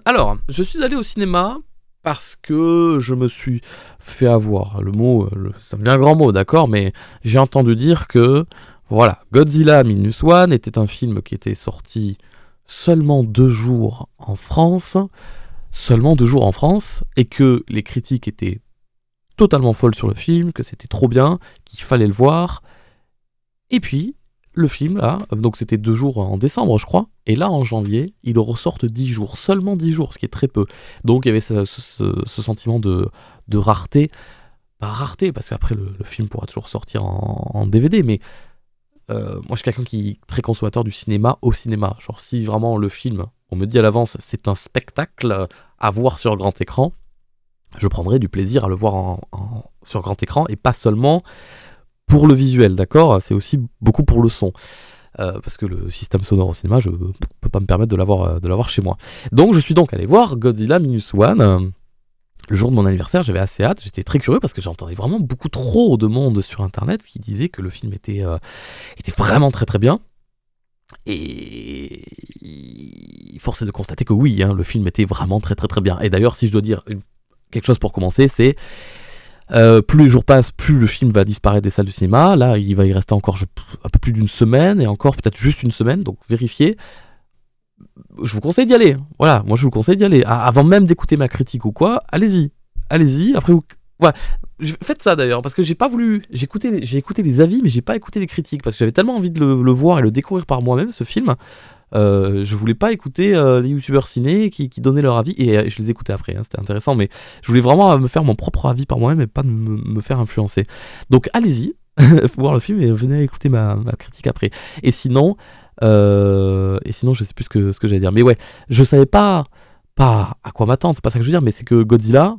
Alors, je suis allé au cinéma parce que je me suis fait avoir. Le mot, c'est un bien grand mot, d'accord, mais j'ai entendu dire que, voilà, Godzilla Minus One était un film qui était sorti seulement 2 jours en France, et que les critiques étaient totalement folles sur le film, que c'était trop bien, qu'il fallait le voir. Et puis, le film, là, donc c'était 2 jours en décembre, je crois, et là, en janvier, ils le ressortent 10 jours, seulement 10 jours, ce qui est très peu. Donc, il y avait ce sentiment de rareté. Pas rareté, parce qu'après, le film pourra toujours sortir en DVD, mais moi, je suis quelqu'un qui est très consommateur du cinéma au cinéma. Genre, si vraiment le film, on me dit à l'avance, c'est un spectacle à voir sur grand écran, je prendrai du plaisir à le voir sur grand écran, et pas seulement pour le visuel, d'accord ? C'est aussi beaucoup pour le son. Parce que le système sonore au cinéma, je peux pas me permettre de l'avoir chez moi. Donc je suis donc allé voir Godzilla Minus One. Le jour de mon anniversaire, j'avais assez hâte, j'étais très curieux parce que j'entendais vraiment beaucoup trop de monde sur internet qui disait que le film était vraiment très très bien. Et force est de constater que oui, hein, le film était vraiment très très très bien. Et d'ailleurs, si je dois dire quelque chose pour commencer, c'est plus les jours passent, plus le film va disparaître des salles de cinéma. Là, il va y rester encore un peu plus d'une semaine, et encore peut-être juste une semaine, donc vérifiez. Je vous conseille d'y aller. Voilà, moi je vous conseille d'y aller. Avant même d'écouter ma critique ou quoi, allez-y. Allez-y, après vous... Voilà. Faites ça d'ailleurs, parce que j'ai pas voulu... J'ai écouté les avis, mais j'ai pas écouté les critiques, parce que j'avais tellement envie de le voir et le découvrir par moi-même, ce film. Je voulais pas écouter les youtubeurs ciné qui donnaient leur avis, et je les écoutais après, hein, c'était intéressant, mais je voulais vraiment me faire mon propre avis par moi-même et pas me faire influencer. Donc allez-y, faut voir le film et venez écouter ma critique après. Et sinon je sais plus ce que j'allais dire, mais ouais, je savais pas à quoi m'attendre, c'est pas ça que je veux dire, mais c'est que Godzilla,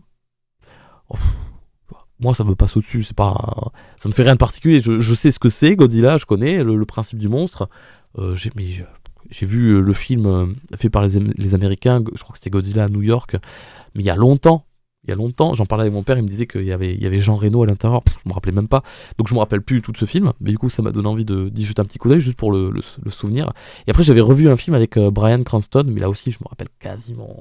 moi ça me passe au-dessus, ça me fait rien de particulier, je sais ce que c'est Godzilla, je connais le principe du monstre. J'ai vu le film fait par les Américains, je crois que c'était Godzilla à New York, mais il y a longtemps, j'en parlais avec mon père, il me disait qu'il y avait Jean Reno à l'intérieur, je me rappelais même pas, donc je me rappelle plus tout de ce film, mais du coup ça m'a donné envie d'y jeter un petit coup d'œil juste pour le souvenir. Et après j'avais revu un film avec Bryan Cranston, mais là aussi je me rappelle quasiment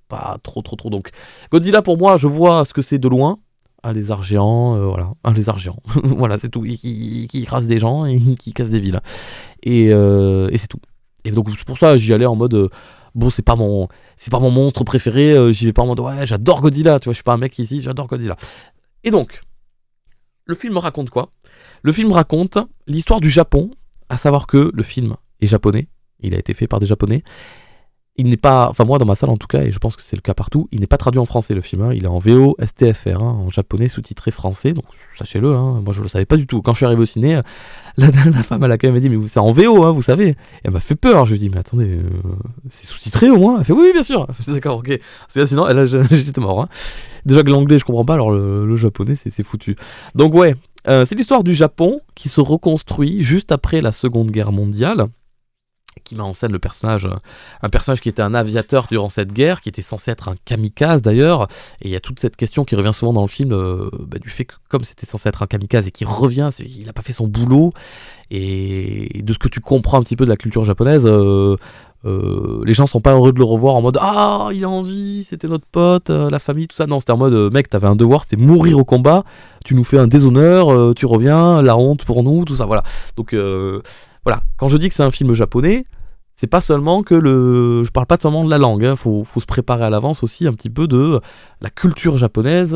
pas trop, donc Godzilla pour moi, je vois ce que c'est de loin, un lézard géant, voilà, un lézard géant, voilà c'est tout, qui écrase des gens et qui casse des villes, et c'est tout. Et donc c'est pour ça j'y allais en mode bon, c'est pas mon monstre préféré, j'y vais pas en mode ouais, j'adore Godzilla, tu vois, je suis pas un mec ici, j'adore Godzilla. Et donc le film raconte quoi ? Le film raconte l'histoire du Japon, à savoir que le film est japonais, il a été fait par des japonais. Il n'est pas, enfin moi dans ma salle en tout cas, et je pense que c'est le cas partout, il n'est pas traduit en français le film, hein. Il est en VO STFR, hein, en japonais sous-titré français, donc sachez-le, hein, moi je le savais pas du tout. Quand je suis arrivé au ciné, la femme elle a quand même dit mais c'est en VO, hein, vous savez. Et elle m'a fait peur, je lui ai dit mais attendez, c'est sous-titré au moins ? Elle fait oui bien sûr. Je dis, d'accord, ok. Sinon là j'étais mort. Hein. Déjà que l'anglais je comprends pas, alors le japonais c'est foutu. Donc ouais, c'est l'histoire du Japon qui se reconstruit juste après la Seconde Guerre mondiale, qui met en scène un personnage qui était un aviateur durant cette guerre, qui était censé être un kamikaze d'ailleurs, et il y a toute cette question qui revient souvent dans le film, du fait que comme c'était censé être un kamikaze et qu'il revient, il n'a pas fait son boulot, et de ce que tu comprends un petit peu de la culture japonaise, les gens sont pas heureux de le revoir en mode ah il est en vie, c'était notre pote, la famille, tout ça. Non, c'était en mode mec, t'avais un devoir, c'était mourir au combat, tu nous fais un déshonneur, tu reviens, la honte pour nous, tout ça, voilà. Donc voilà, quand je dis que c'est un film japonais, c'est pas seulement que je parle pas seulement de la langue, hein, faut se préparer à l'avance aussi un petit peu de la culture japonaise,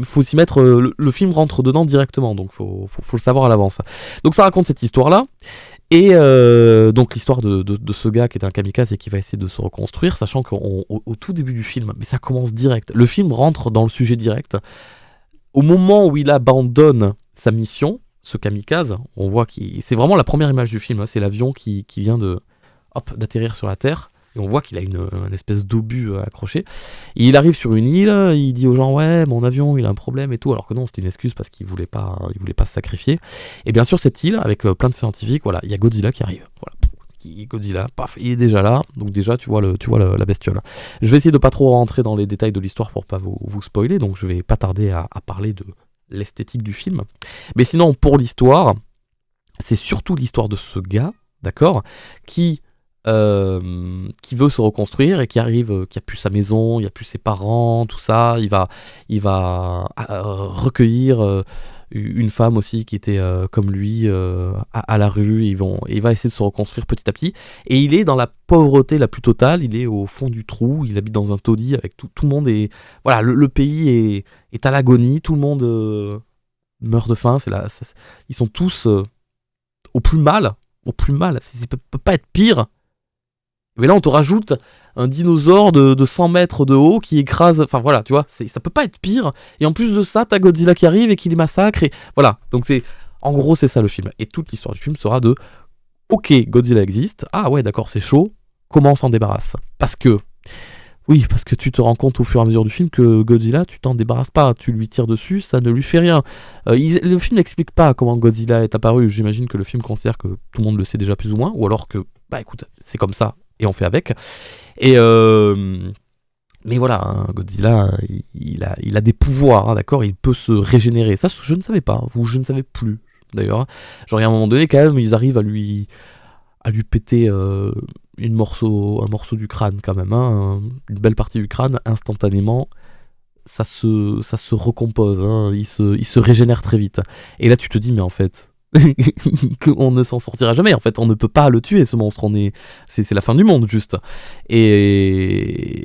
faut s'y mettre, le film rentre dedans directement, donc faut le savoir à l'avance. Donc ça raconte cette histoire-là, et donc l'histoire de ce gars qui est un kamikaze et qui va essayer de se reconstruire, sachant qu'au tout début du film, mais ça commence direct, le film rentre dans le sujet direct, au moment où il abandonne sa mission, ce kamikaze, on voit c'est vraiment la première image du film, hein, c'est l'avion qui vient d'atterrir sur la Terre, et on voit qu'il a une espèce d'obus accroché, et il arrive sur une île, il dit aux gens ouais mon avion il a un problème et tout, alors que non c'était une excuse parce qu'il voulait pas se sacrifier, et bien sûr cette île avec plein de scientifiques, voilà, il y a Godzilla qui arrive, voilà. Godzilla, paf, il est déjà là, donc déjà tu vois la bestiole. Je vais essayer de pas trop rentrer dans les détails de l'histoire pour pas vous spoiler, donc je vais pas tarder à parler de l'esthétique du film. Mais sinon, pour l'histoire, c'est surtout l'histoire de ce gars, d'accord, qui qui veut se reconstruire et qui arrive, qui a plus sa maison, il a plus ses parents, tout ça. Il va recueillir une femme aussi qui était comme lui à la rue. Il va essayer de se reconstruire petit à petit. Et il est dans la pauvreté la plus totale. Il est au fond du trou. Il habite dans un taudis avec tout le monde. Et voilà, le pays est à l'agonie. Tout le monde meurt de faim. Ils sont tous au plus mal. Au plus mal. Ça peut pas être pire. Mais là, on te rajoute un dinosaure de 100 mètres de haut qui écrase. Enfin voilà, tu vois, ça peut pas être pire. Et en plus de ça, t'as Godzilla qui arrive et qui les massacre. Et voilà, donc en gros, c'est ça le film. Et toute l'histoire du film sera de ok, Godzilla existe. Ah ouais, d'accord, c'est chaud. Comment on s'en débarrasse ? Parce que tu te rends compte au fur et à mesure du film que Godzilla, tu t'en débarrasses pas. Tu lui tires dessus, ça ne lui fait rien. Le film n'explique pas comment Godzilla est apparu. J'imagine que le film considère que tout le monde le sait déjà plus ou moins. Ou alors que, bah écoute, c'est comme ça. Et on fait avec. Et mais voilà, hein, Godzilla, il a des pouvoirs, hein, d'accord. Il peut se régénérer. Ça, je ne savais pas. Je ne savais plus, d'ailleurs. Genre, à un moment donné, quand même, ils arrivent à lui péter un morceau du crâne, quand même. Hein, une belle partie du crâne, instantanément. Ça se recompose. Hein, il se régénère très vite. Et là, tu te dis, mais en fait... on ne s'en sortira jamais, en fait on ne peut pas le tuer ce monstre, c'est la fin du monde juste, et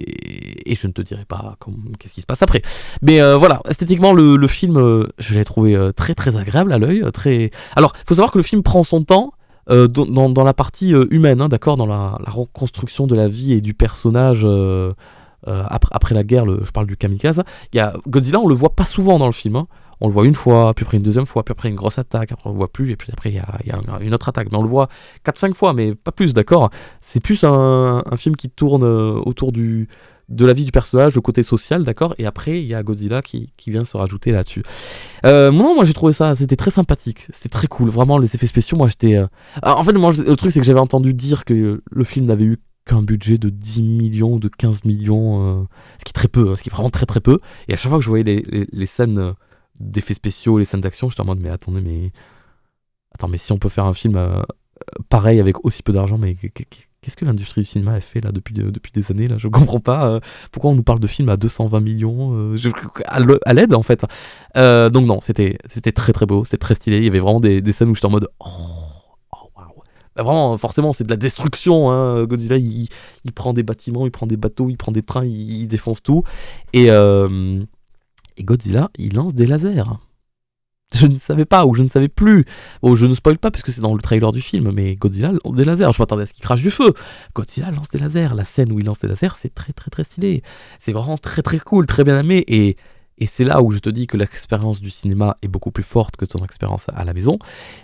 je ne te dirai pas qu'est-ce qui se passe après, mais voilà, esthétiquement le film, je l'ai trouvé très très agréable à l'œil, alors il faut savoir que le film prend son temps dans la partie humaine, hein, d'accord, dans la reconstruction de la vie et du personnage après la guerre, je parle du kamikaze. Godzilla, on le voit pas souvent dans le film, hein. On le voit une fois, puis après une deuxième fois, puis après une grosse attaque, après on le voit plus, et puis après il y a une autre attaque. Mais on le voit 4-5 fois, mais pas plus, d'accord. C'est plus un film qui tourne autour de la vie du personnage, le côté social, d'accord. Et après, il y a Godzilla qui vient se rajouter là-dessus. Moi j'ai trouvé ça, c'était très sympathique, c'était très cool. Vraiment, les effets spéciaux, moi j'étais... En fait, moi, le truc c'est que j'avais entendu dire que le film n'avait eu qu'un budget de 10 millions ou de 15 millions, ce qui est très peu, ce qui est vraiment très très peu. Et à chaque fois que je voyais les scènes... d'effets spéciaux, les scènes d'action, j'étais en mode mais attendez, mais si on peut faire un film pareil avec aussi peu d'argent, mais qu'est-ce que l'industrie du cinéma a fait là depuis des années là, je comprends pas pourquoi on nous parle de films à 220 millions à l'aide en fait. Donc non, c'était très très beau, c'était très stylé, il y avait vraiment des scènes où j'étais en mode waouh. Bah, vraiment, forcément, c'est de la destruction, hein. Godzilla, il prend des bâtiments, il prend des bateaux, il prend des trains, il défonce tout. Et Godzilla, il lance des lasers. Je ne savais pas, ou je ne savais plus. Bon, je ne spoil pas parce que c'est dans le trailer du film, mais Godzilla lance des lasers. Je m'attendais à ce qu'il crache du feu. Godzilla lance des lasers. La scène où il lance des lasers, c'est très très très stylé. C'est vraiment très très cool, très bien aimé. Et c'est là où je te dis que l'expérience du cinéma est beaucoup plus forte que ton expérience à la maison.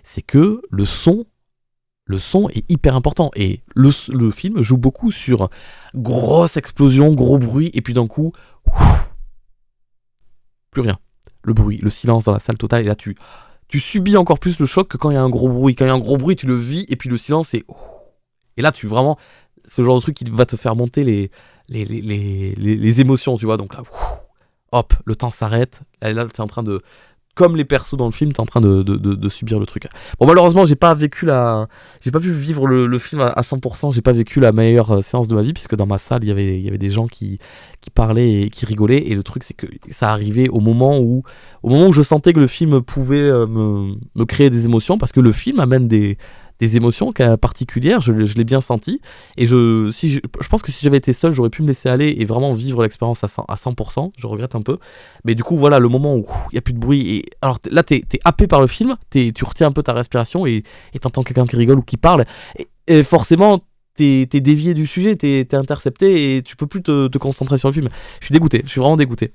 C'est que le son est hyper important. Et le film joue beaucoup sur grosse explosion, gros bruit, et puis d'un coup... plus rien. Le bruit, le silence dans la salle totale, et là tu subis encore plus le choc que quand il y a un gros bruit. Quand il y a un gros bruit, tu le vis, et puis le silence, c'est... Et là, c'est le genre de truc qui va te faire monter les émotions, tu vois. Donc là, hop, le temps s'arrête, et là, t'es en train de... Comme les persos dans le film, t'es en train de subir le truc. Bon, malheureusement, j'ai pas pu vivre le film à 100%. J'ai pas vécu la meilleure séance de ma vie, puisque dans ma salle, il y avait des gens qui parlaient et qui rigolaient. Et le truc, c'est que ça arrivait au moment où je sentais que le film pouvait me créer des émotions, parce que le film amène des émotions particulières, je l'ai bien senti, et je pense que si j'avais été seul, j'aurais pu me laisser aller et vraiment vivre l'expérience à 100%, je regrette un peu, mais du coup voilà, le moment où il n'y a plus de bruit, et alors là t'es happé par le film, tu retiens un peu ta respiration, et t'entends quelqu'un qui rigole ou qui parle, et forcément t'es dévié du sujet, t'es intercepté, et tu peux plus te concentrer sur le film. Je suis vraiment dégoûté.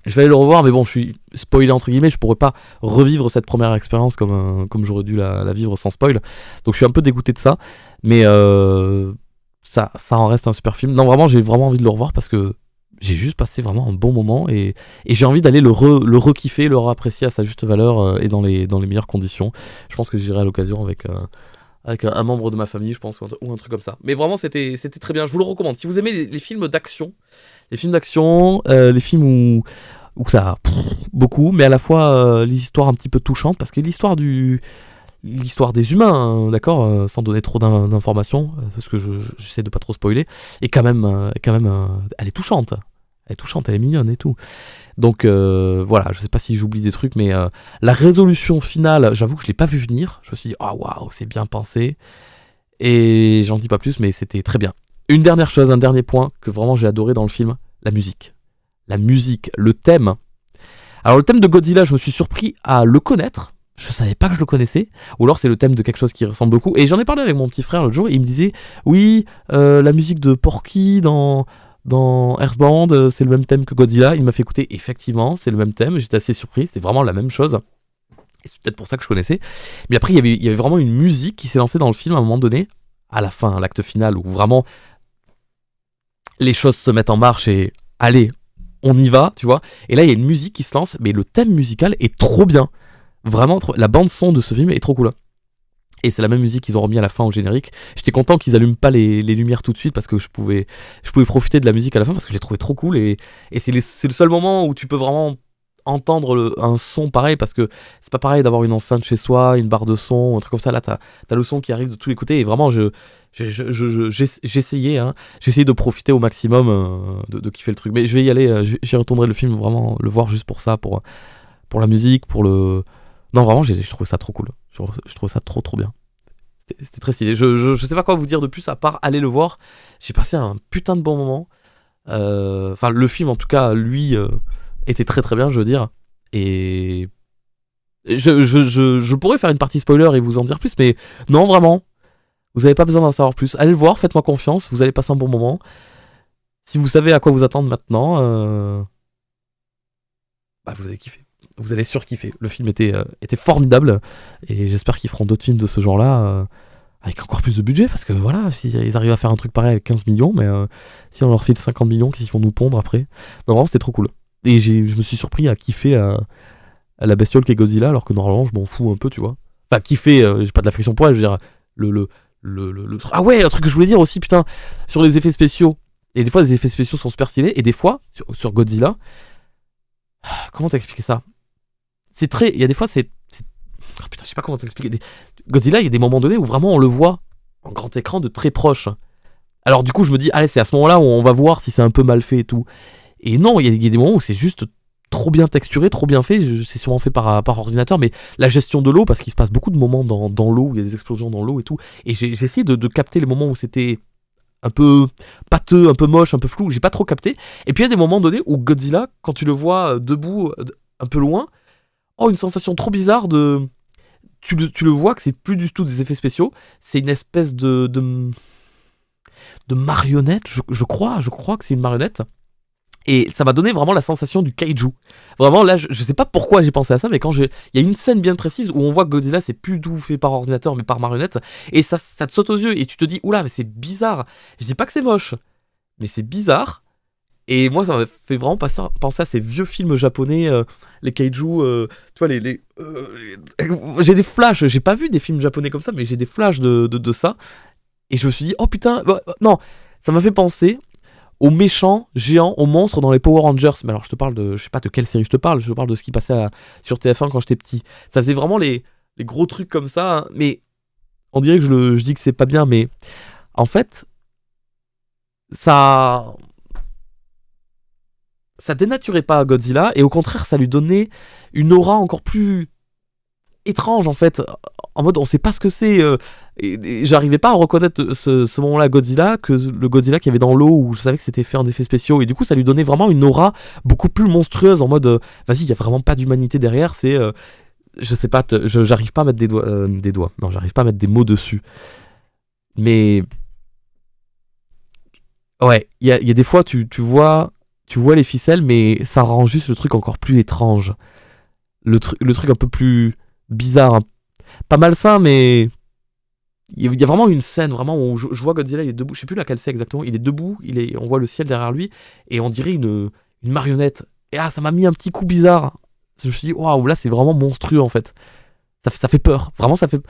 Je vais aller le revoir, mais bon, je suis spoilé entre guillemets, je pourrais pas revivre cette première expérience comme j'aurais dû la vivre sans spoil. Donc je suis un peu dégoûté de ça, mais ça en reste un super film. Non, vraiment, j'ai vraiment envie de le revoir parce que j'ai juste passé vraiment un bon moment, et j'ai envie d'aller le re-kiffer, le re-apprécier à sa juste valeur, et dans les meilleures conditions. Je pense que j'irai à l'occasion avec un membre de ma famille, je pense, ou un truc comme ça. Mais vraiment, c'était très bien, je vous le recommande. Si vous aimez les films d'action, les films où ça beaucoup, mais à la fois les histoires un petit peu touchantes, parce que l'histoire du l'histoire des humains, hein, d'accord, sans donner trop d'informations, parce que j'essaie de pas trop spoiler, et quand même, elle est touchante. Elle est touchante, elle est mignonne et tout. Donc voilà, je sais pas si j'oublie des trucs, mais la résolution finale, j'avoue que je l'ai pas vu venir. Je me suis dit, ah waouh, c'est bien pensé. Et j'en dis pas plus, mais c'était très bien. Une dernière chose, un dernier point que vraiment j'ai adoré dans le film, la musique. La musique, le thème. Alors le thème de Godzilla, je me suis surpris à le connaître. Je savais pas que je le connaissais. Ou alors c'est le thème de quelque chose qui ressemble beaucoup. Et j'en ai parlé avec mon petit frère l'autre jour, et il me disait, oui, la musique de Porky dans Earthbound, c'est le même thème que Godzilla. Il m'a fait écouter, effectivement, c'est le même thème. J'étais assez surpris, c'était vraiment la même chose. Et c'est peut-être pour ça que je connaissais. Mais après, il y avait vraiment une musique qui s'est lancée dans le film à un moment donné, à la fin, à l'acte final, où vraiment les choses se mettent en marche et allez, on y va, tu vois. Et là, il y a une musique qui se lance, mais le thème musical est trop bien. Vraiment, la bande-son de ce film est trop cool. Et c'est la même musique qu'ils ont remis à la fin au générique. J'étais content qu'ils allument pas les lumières tout de suite parce que je pouvais profiter de la musique à la fin parce que je l'ai trouvé trop cool. Et c'est le seul moment où tu peux vraiment entendre un son pareil, parce que c'est pas pareil d'avoir une enceinte chez soi, une barre de son, un truc comme ça. Là, t'as le son qui arrive de tous les côtés. Et vraiment, j'essayais de profiter au maximum de kiffer le truc. Mais je vais y aller, j'y retournerai le film, vraiment le voir juste pour ça, pour la musique, pour le... Non, vraiment, j'ai trouvé ça trop cool. Je trouve ça trop bien. C'était très stylé. Je sais pas quoi vous dire de plus à part aller le voir. J'ai passé un putain de bon moment. Enfin, le film, en tout cas, lui, était très très bien, je veux dire. Et je pourrais faire une partie spoiler et vous en dire plus, mais non, vraiment. Vous avez pas besoin d'en savoir plus. Allez le voir, faites-moi confiance. Vous allez passer un bon moment. Si vous savez à quoi vous attendre maintenant, vous allez kiffer. Vous allez surkiffer. Le film était formidable et j'espère qu'ils feront d'autres films de ce genre-là avec encore plus de budget, parce que voilà, s'ils arrivent à faire un truc pareil avec 15 millions, mais si on leur file 50 millions, qu'est-ce qu'ils vont nous pondre après? Non, vraiment, c'était trop cool. Et je me suis surpris à kiffer à la bestiole qu'est Godzilla, alors que normalement, je m'en fous un peu, tu vois. Enfin, kiffer, j'ai pas de l'affection pour elle, je veux dire, Ah ouais, un truc que je voulais dire aussi, putain, sur les effets spéciaux. Et des fois, les effets spéciaux sont super stylés, et des fois, sur Godzilla, comment t'expliquer ça? C'est très... Il y a des fois, c'est... Oh putain, je sais pas comment t'expliquer. Godzilla, il y a des moments donnés où vraiment on le voit en grand écran de très proche. Alors du coup, je me dis, allez, c'est à ce moment-là où on va voir si c'est un peu mal fait et tout. Et non, il y a des moments où c'est juste trop bien texturé, trop bien fait. C'est sûrement fait par ordinateur, mais la gestion de l'eau, parce qu'il se passe beaucoup de moments dans l'eau, où il y a des explosions dans l'eau et tout. Et j'ai essayé de capter les moments où c'était un peu pâteux, un peu moche, un peu flou. J'ai pas trop capté. Et puis il y a des moments donnés où Godzilla, quand tu le vois debout, un peu loin, une sensation trop bizarre de... Tu le vois que c'est plus du tout des effets spéciaux, c'est une espèce de marionnette, je crois que c'est une marionnette. Et ça m'a donné vraiment la sensation du kaiju. Vraiment, là, je sais pas pourquoi j'ai pensé à ça, mais il y a une scène bien précise où on voit que Godzilla, c'est plus tout fait par ordinateur, mais par marionnette, et ça te saute aux yeux, et tu te dis, oula, mais c'est bizarre. Je dis pas que c'est moche, mais c'est bizarre. Et moi, ça m'a fait vraiment penser à ces vieux films japonais, les kaiju, tu vois, j'ai des flashs, j'ai pas vu des films japonais comme ça, mais j'ai des flashs de ça. Et je me suis dit, oh putain, non, ça m'a fait penser aux méchants géants, aux monstres dans les Power Rangers. Mais alors, je te parle je sais pas de quelle série je te parle de ce qui passait sur TF1 quand j'étais petit. Ça faisait vraiment les gros trucs comme ça, hein, mais on dirait que je dis que c'est pas bien, mais en fait, ça dénaturait pas Godzilla, et au contraire, ça lui donnait une aura encore plus étrange, en fait. En mode, on sait pas ce que c'est. Et j'arrivais pas à reconnaître ce moment-là Godzilla, que le Godzilla qu'il y avait dans l'eau, où je savais que c'était fait en effets spéciaux. Et du coup, ça lui donnait vraiment une aura beaucoup plus monstrueuse, en mode, vas-y, il y a vraiment pas d'humanité derrière, c'est... je sais pas, j'arrive pas à mettre des doigts. Non, j'arrive pas à mettre des mots dessus. Mais... Ouais, il y a des fois, tu vois les ficelles, mais ça rend juste le truc encore plus étrange. Le truc un peu plus bizarre. Pas malsain, mais... Il y a vraiment une scène vraiment où je vois Godzilla, il est debout. Je sais plus laquelle c'est exactement. Il est debout, on voit le ciel derrière lui, et on dirait une marionnette. Et ça m'a mis un petit coup bizarre. Je me suis dit, waouh, là c'est vraiment monstrueux en fait. Ça fait peur. Vraiment, ça fait...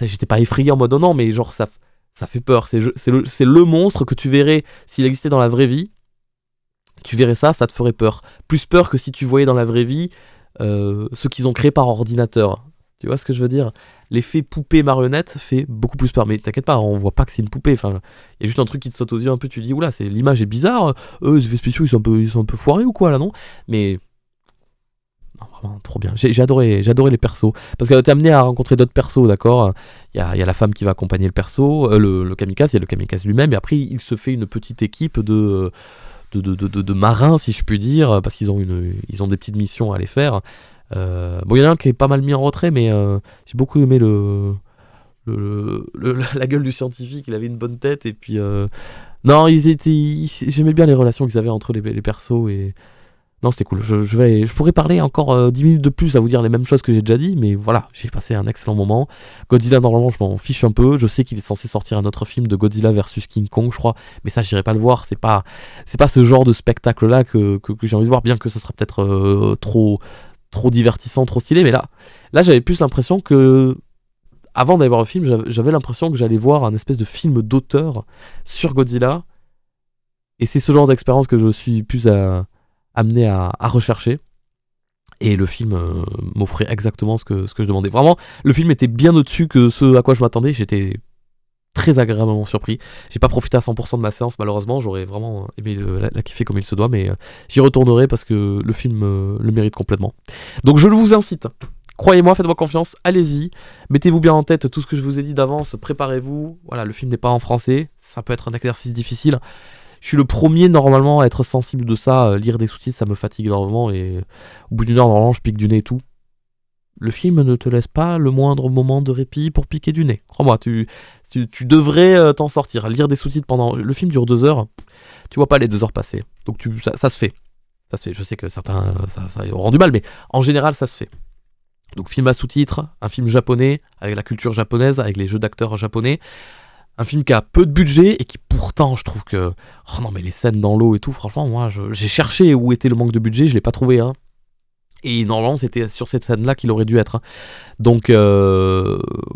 J'étais pas effrayé en mode non, mais genre ça fait peur. C'est le monstre que tu verrais s'il existait dans la vraie vie. Tu verrais ça te ferait peur. Plus peur que si tu voyais dans la vraie vie ceux qu'ils ont créés par ordinateur. Tu vois ce que je veux dire? L'effet poupée marionnette fait beaucoup plus peur. Mais t'inquiète pas, on voit pas que c'est une poupée. Enfin, il y a juste un truc qui te saute aux yeux un peu. Tu dis, oula, l'image est bizarre. Les effets spéciaux, ils sont un peu foirés ou quoi là, non? Mais non, vraiment trop bien. J'ai adoré les persos. Parce que t'es amené à rencontrer d'autres persos, d'accord? Il y a la femme qui va accompagner le perso, le kamikaze, il y a le kamikaze lui-même. Et après, il se fait une petite équipe de marins, si je puis dire, parce qu'ils ont des petites missions à aller faire. Bon, il y en a un qui est pas mal mis en retrait, mais j'ai beaucoup aimé la gueule du scientifique. Il avait une bonne tête, et puis non, j'aimais bien les relations qu'ils avaient entre les persos, et non, c'était cool. Je pourrais parler encore 10 minutes de plus à vous dire les mêmes choses que j'ai déjà dit, mais voilà, j'ai passé un excellent moment. Godzilla, normalement, je m'en fiche un peu. Je sais qu'il est censé sortir un autre film de Godzilla versus King Kong, je crois, mais ça, j'irai pas le voir. C'est pas ce genre de spectacle-là que j'ai envie de voir, bien que ce serait peut-être trop divertissant, trop stylé, mais là, j'avais plus l'impression que, avant d'aller voir le film, j'avais l'impression que j'allais voir un espèce de film d'auteur sur Godzilla, et c'est ce genre d'expérience que je suis plus amené à rechercher, et le film m'offrait exactement ce que je demandais. Vraiment, le film était bien au-dessus que ce à quoi je m'attendais. J'étais très agréablement surpris. J'ai pas profité à 100% de ma séance, malheureusement. J'aurais vraiment aimé la kiffer comme il se doit, mais j'y retournerai parce que le film le mérite complètement. Donc je vous incite, croyez-moi, faites-moi confiance, allez-y, mettez-vous bien en tête tout ce que je vous ai dit d'avance, préparez-vous. Voilà, le film n'est pas en français, ça peut être un exercice difficile. Je suis le premier normalement à être sensible de ça. Lire des sous-titres, ça me fatigue énormément, et au bout d'une heure, normalement, je pique du nez et tout. Le film ne te laisse pas le moindre moment de répit pour piquer du nez. Crois-moi, tu devrais t'en sortir. Lire des sous-titres pendant... Le film dure 2 heures, tu vois pas les 2 heures passer. Donc ça se fait. Ça se fait. Je sais que certains ça auront du mal, mais en général, ça se fait. Donc film à sous-titres, un film japonais, avec la culture japonaise, avec les jeux d'acteurs japonais. Un film qui a peu de budget et qui pourtant, je trouve que... Oh non, mais les scènes dans l'eau et tout, franchement, moi, j'ai cherché où était le manque de budget, je l'ai pas trouvé, hein. Et normalement, c'était sur cette scène-là qu'il aurait dû être, hein. Donc,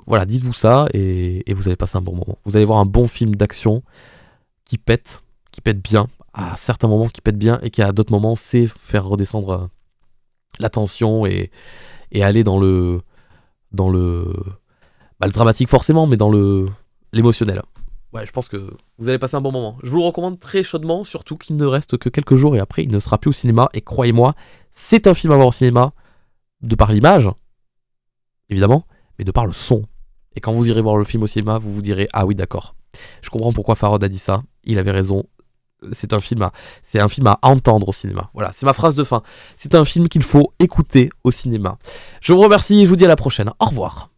voilà, dites-vous ça, et vous allez passer un bon moment. Vous allez voir un bon film d'action qui pète bien, à certains moments qui pète bien, et qui à d'autres moments sait faire redescendre la tension, et aller dans le dramatique forcément, mais dans l'émotionnel. Ouais, je pense que vous allez passer un bon moment. Je vous le recommande très chaudement, surtout qu'il ne reste que quelques jours et après il ne sera plus au cinéma. Et croyez-moi, c'est un film à voir au cinéma, de par l'image, évidemment, mais de par le son. Et quand vous irez voir le film au cinéma, vous vous direz, ah oui, d'accord. Je comprends pourquoi Farhad a dit ça, il avait raison. C'est un film à entendre au cinéma. Voilà, c'est ma phrase de fin. C'est un film qu'il faut écouter au cinéma. Je vous remercie et je vous dis à la prochaine. Au revoir.